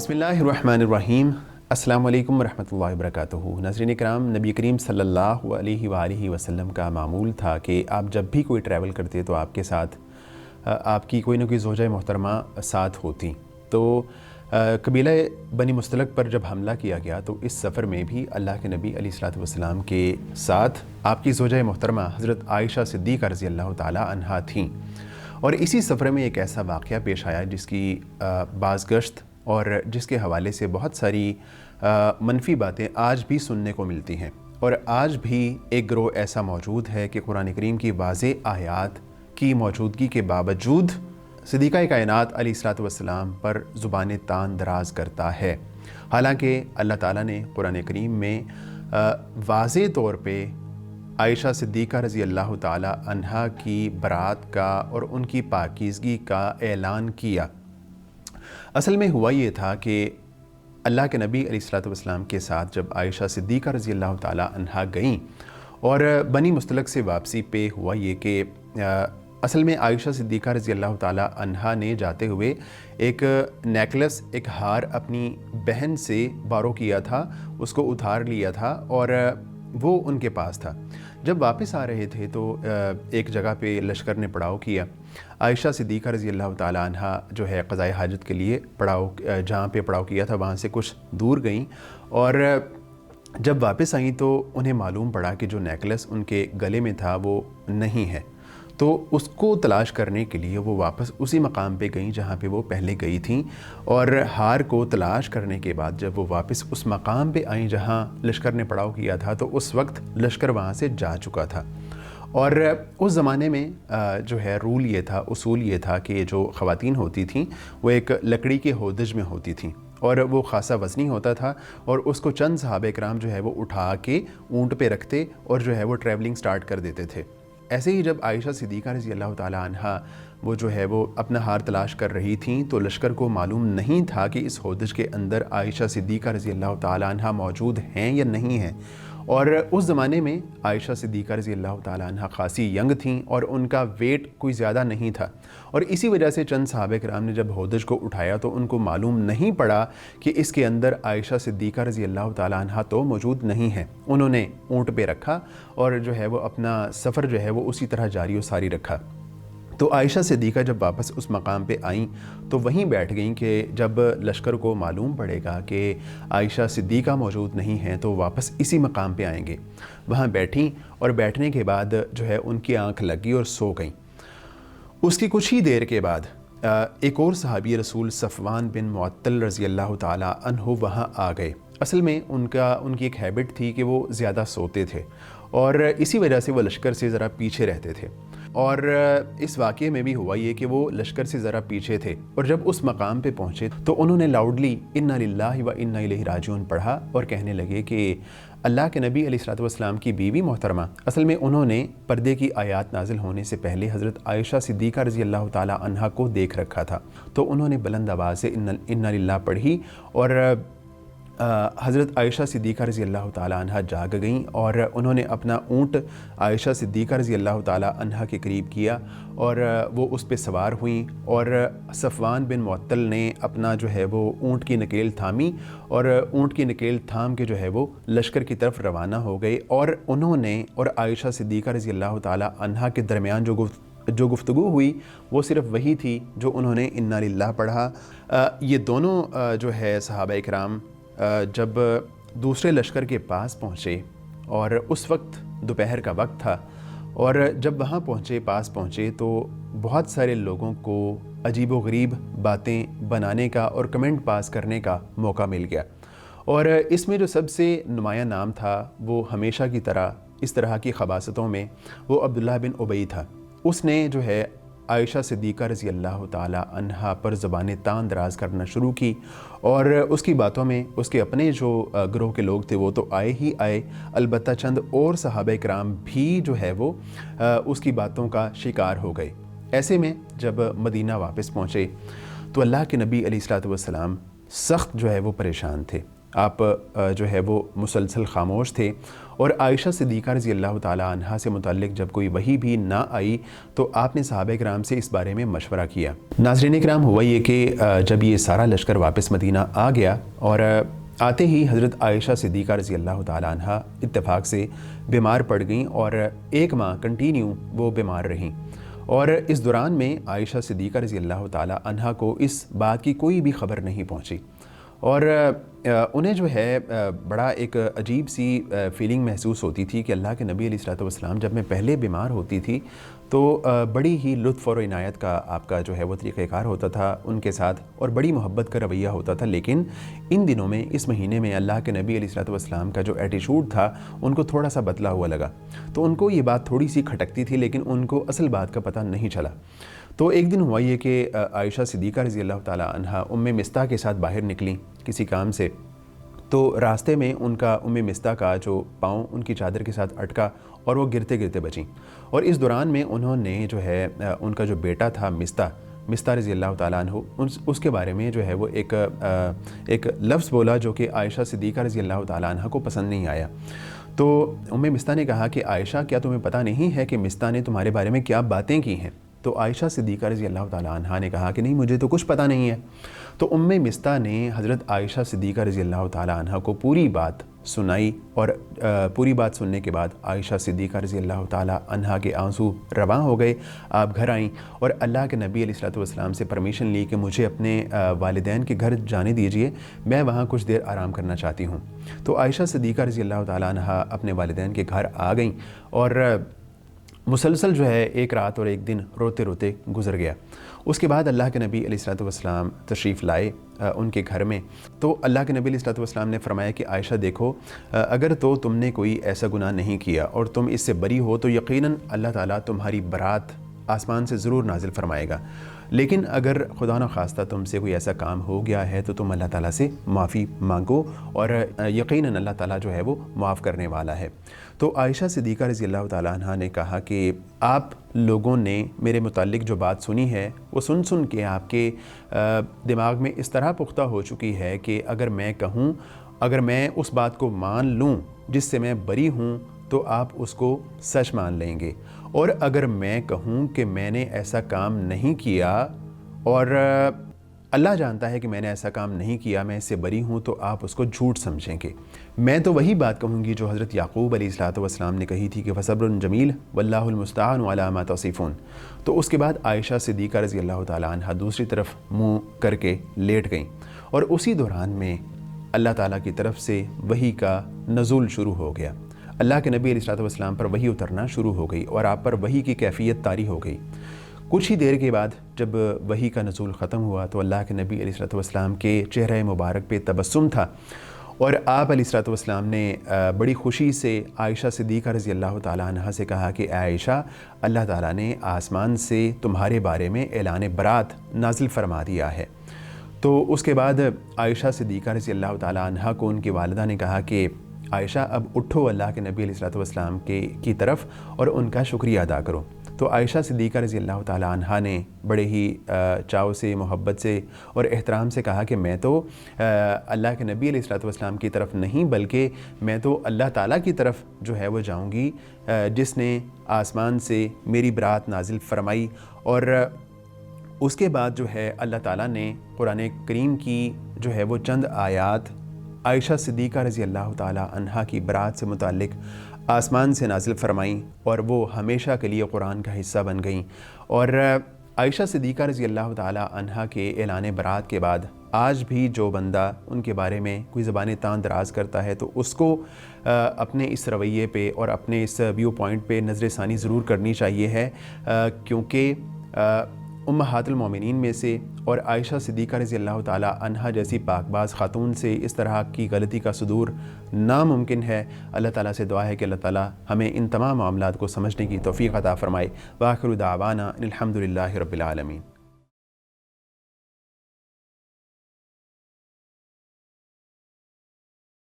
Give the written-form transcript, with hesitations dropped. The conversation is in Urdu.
بسم اللہ الرحمن الرحیم۔ السلام علیکم ورحمۃ اللہ وبرکاتہ۔ ناظرین کرام، نبی کریم صلی اللہ علیہ وآلہ وسلم کا معمول تھا کہ آپ جب بھی کوئی ٹریول کرتے تو آپ کے ساتھ آپ کی کوئی نہ کوئی زوجہ محترمہ ساتھ ہوتی۔ تو قبیلہ بنی مستلق پر جب حملہ کیا گیا تو اس سفر میں بھی اللہ کے نبی علیہ الصلوۃ والسلام کے ساتھ آپ کی زوجہ محترمہ حضرت عائشہ صدیقہ رضی اللہ تعالی عنہا تھیں، اور اسی سفر میں ایک ایسا واقعہ پیش آیا جس کی بازگشت اور جس کے حوالے سے بہت ساری منفی باتیں آج بھی سننے کو ملتی ہیں، اور آج بھی ایک گروہ ایسا موجود ہے کہ قرآن کریم کی واضح آیات کی موجودگی کے باوجود صدیقہ کائنات علیہ الصلوۃ والسلام پر زبان تان دراز کرتا ہے، حالانکہ اللہ تعالیٰ نے قرآن کریم میں واضح طور پہ عائشہ صدیقہ رضی اللہ تعالی عنہا کی برات کا اور ان کی پاکیزگی کا اعلان کیا۔ اصل میں ہوا یہ تھا کہ اللہ کے نبی علیہ الصلوۃ والسلام کے ساتھ جب عائشہ صدیقہ رضی اللہ تعالی عنہا گئیں اور بنی مستلق سے واپسی پہ ہوا یہ کہ اصل میں عائشہ صدیقہ رضی اللہ تعالی عنہا نے جاتے ہوئے ایک نیکلس، ایک ہار اپنی بہن سے بارو کیا تھا، اس کو اتار لیا تھا اور وہ ان کے پاس تھا۔ جب واپس آ رہے تھے تو ایک جگہ پہ لشکر نے پڑاؤ کیا۔ عائشہ صدیقہ رضی اللہ تعالی عنہا جو ہے قضائے حاجت کے لیے جہاں پہ پڑاؤ کیا تھا وہاں سے کچھ دور گئیں، اور جب واپس آئیں تو انہیں معلوم پڑا کہ جو نیکلس ان کے گلے میں تھا وہ نہیں ہے، تو اس کو تلاش کرنے کے لیے وہ واپس اسی مقام پہ گئیں جہاں پہ وہ پہلے گئی تھیں، اور ہار کو تلاش کرنے کے بعد جب وہ واپس اس مقام پہ آئیں جہاں لشکر نے پڑاؤ کیا تھا تو اس وقت لشکر وہاں سے جا چکا تھا۔ اور اس زمانے میں جو ہے رول یہ تھا، اصول یہ تھا کہ جو خواتین ہوتی تھیں وہ ایک لکڑی کے ہودج میں ہوتی تھیں، اور وہ خاصا وزنی ہوتا تھا، اور اس کو چند صحابہ کرام جو ہے وہ اٹھا کے اونٹ پہ رکھتے اور جو ہے وہ ٹریولنگ سٹارٹ کر دیتے تھے۔ ایسے ہی جب عائشہ صدیقہ رضی اللہ تعالی عنہا وہ جو ہے وہ اپنا ہار تلاش کر رہی تھیں تو لشکر کو معلوم نہیں تھا کہ اس ہودج کے اندر عائشہ صدیقہ رضی اللہ تعالی عنہا موجود ہیں یا نہیں ہیں، اور اس زمانے میں عائشہ صدیقہ رضی اللہ تعالی عنہا خاصی ینگ تھیں اور ان کا ویٹ کوئی زیادہ نہیں تھا، اور اسی وجہ سے چند صحابہ کرام نے جب ہودج کو اٹھایا تو ان کو معلوم نہیں پڑا کہ اس کے اندر عائشہ صدیقہ رضی اللہ تعالی عنہا تو موجود نہیں ہے۔ انہوں نے اونٹ پہ رکھا اور جو ہے وہ اپنا سفر جو ہے وہ اسی طرح جاری و ساری رکھا۔ تو عائشہ صدیقہ جب واپس اس مقام پہ آئیں تو وہیں بیٹھ گئیں کہ جب لشکر کو معلوم پڑے گا کہ عائشہ صدیقہ موجود نہیں ہیں تو واپس اسی مقام پہ آئیں گے۔ وہاں بیٹھیں اور بیٹھنے کے بعد جو ہے ان کی آنکھ لگی اور سو گئیں۔ اس کی کچھ ہی دیر کے بعد ایک اور صحابی رسول صفوان بن معطل رضی اللہ تعالی عنہ وہاں آ گئے۔ اصل میں ان کی ایک ہیبٹ تھی کہ وہ زیادہ سوتے تھے، اور اسی وجہ سے وہ لشکر سے ذرا پیچھے رہتے تھے، اور اس واقعے میں بھی ہوا یہ کہ وہ لشکر سے ذرا پیچھے تھے، اور جب اس مقام پہ پہنچے تو انہوں نے لاؤڈلی انا للہ و انا الیہ راجعون پڑھا اور کہنے لگے کہ اللہ کے نبی علیہ الصلوۃ والسلام کی بیوی محترمہ، اصل میں انہوں نے پردے کی آیات نازل ہونے سے پہلے حضرت عائشہ صدیقہ رضی اللہ تعالی عنہا کو دیکھ رکھا تھا، تو انہوں نے بلند آواز سے انا للہ پڑھی، اور حضرت عائشہ صدیقہ رضی اللہ تعالی عنہا جاگ گئیں اور انہوں نے اپنا اونٹ عائشہ صدیقہ رضی اللہ تعالی عنہا کے قریب کیا اور وہ اس پہ سوار ہوئیں، اور صفوان بن معطل نے اپنا جو ہے وہ اونٹ کی نکیل تھامی اور اونٹ کی نکیل تھام کے جو ہے وہ لشکر کی طرف روانہ ہو گئے، اور انہوں نے اور عائشہ صدیقہ رضی اللہ تعالی عنہا کے درمیان جو گفتگو ہوئی وہ صرف وہی تھی جو انہوں نے انا للہ پڑھا۔ یہ دونوں جو ہے صحابہ کرام جب دوسرے لشکر کے پاس پہنچے، اور اس وقت دوپہر کا وقت تھا، اور جب وہاں پاس پہنچے تو بہت سارے لوگوں کو عجیب و غریب باتیں بنانے کا اور کمنٹ پاس کرنے کا موقع مل گیا، اور اس میں جو سب سے نمایاں نام تھا وہ ہمیشہ کی طرح اس طرح کی خباثتوں میں وہ عبداللہ بن ابی تھا۔ اس نے جو ہے عائشہ صدیقہ رضی اللہ تعالی عنہا پر زبان تان دراز کرنا شروع کی، اور اس کی باتوں میں اس کے اپنے جو گروہ کے لوگ تھے وہ تو آئے ہی آئے، البتہ چند اور صحابہ کرام بھی جو ہے وہ اس کی باتوں کا شکار ہو گئے۔ ایسے میں جب مدینہ واپس پہنچے تو اللہ کے نبی علیہ الصلوۃ والسلام سخت جو ہے وہ پریشان تھے۔ آپ جو ہے وہ مسلسل خاموش تھے، اور عائشہ صدیقہ رضی اللہ تعالیٰ عنہا سے متعلق جب کوئی وحی بھی نہ آئی تو آپ نے صحابہ کرام سے اس بارے میں مشورہ کیا۔ ناظرین کرام، ہوا یہ کہ جب یہ سارا لشکر واپس مدینہ آ گیا اور آتے ہی حضرت عائشہ صدیقہ رضی اللہ تعالیٰ عنہا اتفاق سے بیمار پڑ گئیں اور 1 ماہ کنٹینیو وہ بیمار رہیں، اور اس دوران میں عائشہ صدیقہ رضی اللہ تعالیٰ عنہا کو اس بات کی کوئی بھی خبر نہیں پہنچی، اور انہیں جو ہے بڑا ایک عجیب سی فیلنگ محسوس ہوتی تھی کہ اللہ کے نبی علیہ الصلوۃ والسلام جب میں پہلے بیمار ہوتی تھی تو بڑی ہی لطف اور عنایت کا آپ کا جو ہے وہ طریقہ کار ہوتا تھا ان کے ساتھ، اور بڑی محبت کا رویہ ہوتا تھا، لیکن ان دنوں میں اس مہینے میں اللہ کے نبی علیہ الصلوۃ والسلام کا جو ایٹیٹیوڈ تھا ان کو تھوڑا سا بدلا ہوا لگا، تو ان کو یہ بات تھوڑی سی کھٹکتی تھی، لیکن ان کو اصل بات کا پتہ نہیں چلا۔ تو ایک دن ہوا یہ کہ عائشہ صدیقہ رضی اللہ تعالیٰ عنہا مصطح کے ساتھ باہر نکلیں کسی کام سے، تو راستے میں ان کا مصطح کا جو پاؤں ان کی چادر کے ساتھ اٹکا اور وہ گرتے گرتے بچیں، اور اس دوران میں انہوں نے جو ہے ان کا جو بیٹا تھا مصطح رضی اللہ تعالیٰ عنہ، اس کے بارے میں جو ہے وہ ایک لفظ بولا جو کہ عائشہ صدیقہ رضی اللہ تعالیٰ عنہ کو پسند نہیں آیا۔ تو مصطح نے کہا کہ عائشہ، کیا تمہیں پتہ نہیں ہے کہ مصطح نے تمہارے بارے میں کیا باتیں کی ہیں؟ تو عائشہ صدیقہ رضی اللہ تعالیٰ عنہا نے کہا کہ نہیں، مجھے تو کچھ پتہ نہیں ہے۔ تو مصطح نے حضرت عائشہ صدیقہ رضی اللہ تعالیٰ عنہا کو پوری بات سنائی، اور پوری بات سننے کے بعد عائشہ صدیقہ رضی اللہ تعالیٰ عنہا کے آنسو رواں ہو گئے۔ آپ گھر آئیں اور اللہ کے نبی علیہ الصلوۃ والسلام سے پرمیشن لی کہ مجھے اپنے والدین کے گھر جانے دیجئے، میں وہاں کچھ دیر آرام کرنا چاہتی ہوں۔ تو عائشہ صدیقہ رضی اللہ تعالیٰ عنہا اپنے والدین کے گھر آ گئیں، اور مسلسل جو ہے 1 رات اور 1 دن روتے روتے گزر گیا۔ اس کے بعد اللہ کے نبی علیہ الصلوۃ والسلام تشریف لائے ان کے گھر میں، تو اللہ کے نبی علیہ الصلوۃ والسلام نے فرمایا کہ عائشہ دیکھو، اگر تو تم نے کوئی ایسا گناہ نہیں کیا اور تم اس سے بری ہو تو یقیناً اللہ تعالیٰ تمہاری برات آسمان سے ضرور نازل فرمائے گا، لیکن اگر خدا نخواستہ تم سے کوئی ایسا کام ہو گیا ہے تو تم اللہ تعالیٰ سے معافی مانگو، اور یقیناً اللہ تعالیٰ جو ہے وہ معاف کرنے والا ہے۔ تو عائشہ صدیقہ رضی اللہ تعالیٰ عنہا نے کہا کہ آپ لوگوں نے میرے متعلق جو بات سنی ہے وہ سن کے آپ کے دماغ میں اس طرح پختہ ہو چکی ہے کہ اگر میں کہوں، اگر میں اس بات کو مان لوں جس سے میں بری ہوں تو آپ اس کو سچ مان لیں گے، اور اگر میں کہوں کہ میں نے ایسا کام نہیں کیا اور اللہ جانتا ہے کہ میں نے ایسا کام نہیں کیا، میں اس سے بری ہوں، تو آپ اس کو جھوٹ سمجھیں گے۔ میں تو وہی بات کہوں گی جو حضرت یعقوب علیہ الصلوۃ والسلام نے کہی تھی کہ فصبر جمیل واللہ المستعان علی ما تصفون۔ تو اس کے بعد عائشہ صدیقہ رضی اللہ تعالیٰ عنہا دوسری طرف منہ کر کے لیٹ گئیں، اور اسی دوران میں اللہ تعالیٰ کی طرف سے وحی کا نزول شروع ہو گیا۔ اللہ کے نبی علیہ الصلوۃ والسلام پر وحی اترنا شروع ہو گئی، اور آپ پر وحی کی کیفیت طاری ہو گئی۔ کچھ ہی دیر کے بعد جب وحی کا نزول ختم ہوا تو اللہ کے نبی علیہ الصلوۃ والسلام کے چہرہ مبارک پہ تبسم تھا، اور آپ علیہ الصلوۃ والسلام نے بڑی خوشی سے عائشہ صدیقہ رضی اللہ تعالیٰ عنہا سے کہا کہ اے عائشہ، اللہ تعالیٰ نے آسمان سے تمہارے بارے میں اعلان برات نازل فرما دیا ہے۔ تو اس کے بعد عائشہ صدیقہ رضی اللہ تعالیٰ عنہا کو ان کی والدہ نے کہا کہ عائشہ، اب اٹھو اللہ کے نبی علیہ الصلوۃ والسلام کی طرف اور ان کا شکریہ ادا کرو۔ تو عائشہ صدیقہ رضی اللہ تعالیٰ عنہا نے بڑے ہی چاو سے، محبت سے اور احترام سے کہا کہ میں تو اللہ کے نبی علیہ الصلوۃ والسلام کی طرف نہیں، بلکہ میں تو اللہ تعالیٰ کی طرف جو ہے وہ جاؤں گی جس نے آسمان سے میری برات نازل فرمائی۔ اور اس کے بعد جو ہے اللہ تعالیٰ نے قرآن کریم کی جو ہے وہ چند آیات عائشہ صدیقہ رضی اللہ تعالیٰ عنہا کی برات سے متعلق آسمان سے نازل فرمائیں، اور وہ ہمیشہ کے لیے قرآن کا حصہ بن گئیں۔ اور عائشہ صدیقہ رضی اللہ تعالیٰ عنہا کے اعلان برات کے بعد آج بھی جو بندہ ان کے بارے میں کوئی زبان تان دراز کرتا ہے تو اس کو اپنے اس رویے پہ اور اپنے اس ویو پوائنٹ پہ نظر ثانی ضرور کرنی چاہیے ہے، کیونکہ امہات المومنین میں سے اور عائشہ صدیقہ رضی اللہ تعالیٰ عنہا جیسی پاک باز خاتون سے اس طرح کی غلطی کا صدور ناممکن ہے۔ اللہ تعالیٰ سے دعا ہے کہ اللہ تعالیٰ ہمیں ان تمام معاملات کو سمجھنے کی توفیق عطا فرمائے۔ وآخر دعوانا ان الحمد للہ رب العالمین۔